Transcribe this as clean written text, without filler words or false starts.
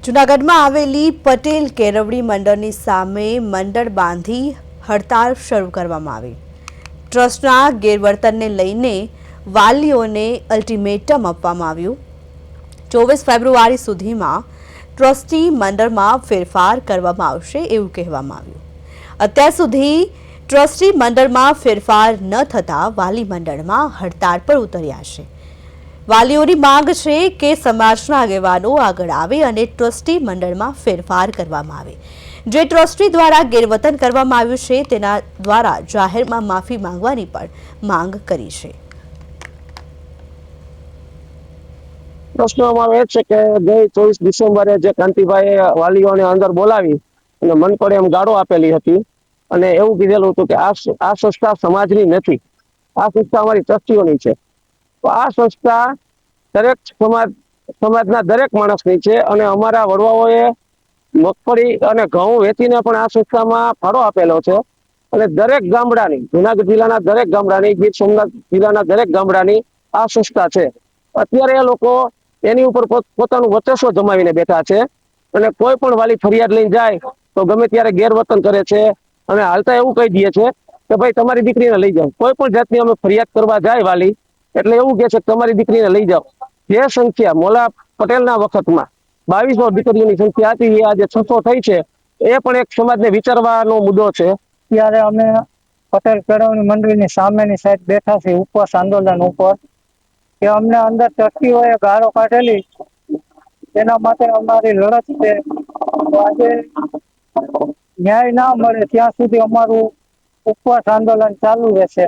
જૂનાગઢમાં આવેલી પટેલ કેળવણી મંડળની સામે મંડળ બાંધી હડતાળ શરૂ કરવામાં આવી। ટ્રસ્ટના ગેરવર્તનને લઈને વાલીઓને અલ્ટિમેટમ આપવામાં આવ્યું। 24 ફેબ્રુઆરી સુધીમાં ટ્રસ્ટી મંડળમાં ફેરફાર કરવામાં આવશે એવું કહેવામાં આવ્યું। અત્યાર સુધી ટ્રસ્ટી મંડળમાં ફેરફાર ન થતાં વાલી મંડળમાં હડતાળ પર ઉતર્યા છે। વાલીઓની માંગ છે કે સમાજના આગેવાનો આગળ આવે અને ટ્રસ્ટી મંડળમાં ફેરફાર કરવામાં આવે। જે ટ્રસ્ટી દ્વારા ગેરવર્તન કરવામાં આવ્યું છે તેના દ્વારા જાહેરમાં માફી માંગવાની પણ માંગ કરી છે। પ્રશ્નમાં એ છે કે ગઈ 24 ડિસેમ્બરે જે કાંતિભાઈએ વાલીઓને અંદર બોલાવી અને મન પડે એમ ગાળો આપેલી હતી અને એવું કીધેલું હતું કે આ સંસ્થા સમાજની નથી, આ સંસ્થા અમારી ટ્રસ્ટીઓની છે। તો આ સંસ્થા દરેક સમાજના દરેક માણસની છે અને અમારા વડવાઓએ મગફળી અને ઘઉં વેચીને પણ આ સંસ્થામાં ફાળો આપેલો છે અને દરેક ગામડાની, જુનાગઢ જિલ્લાના દરેક ગામડાની, ગીર સોમનાથ જિલ્લાના દરેક ગામડાની આ સંસ્થા છે। અત્યારે એ લોકો એની ઉપર પોતાનું વર્ચસ્વ જમાવીને બેઠા છે અને કોઈ પણ વાલી ફરિયાદ લઈને જાય તો ગમે ત્યારે ગેરવર્તન કરે છે અને હાલતા એવું કહી દે છે કે ભાઈ તમારી દીકરીને લઈ જાઓ। કોઈ પણ જાતની અમે ફરિયાદ કરવા જાય વાલી એટલે એવું કહે છે કે તમારી દીકરીને લઈ જાઓ। જે સંખ્યા મોલા પટેલના વખતમાં 2200 દીકરીઓની સંખ્યા હતી, એ આજે 600 થઈ છે। એ પણ એક સમાજને વિચારવાનો મુદ્દો છે। ત્યારે અમે પટેલ કેળવણી મંડળની સામેની સાઈડ બેઠા છીએ ઉપવાસ આંદોલન ઉપર કે અમને અંદર ટ્રસ્ટીઓએ ગાળો કાઢેલી, તેના માટે અમારી લડત છે। તો આજે ન્યાય ના મળે ત્યાં સુધી અમારું ઉપવાસ આંદોલન ચાલુ રહેશે।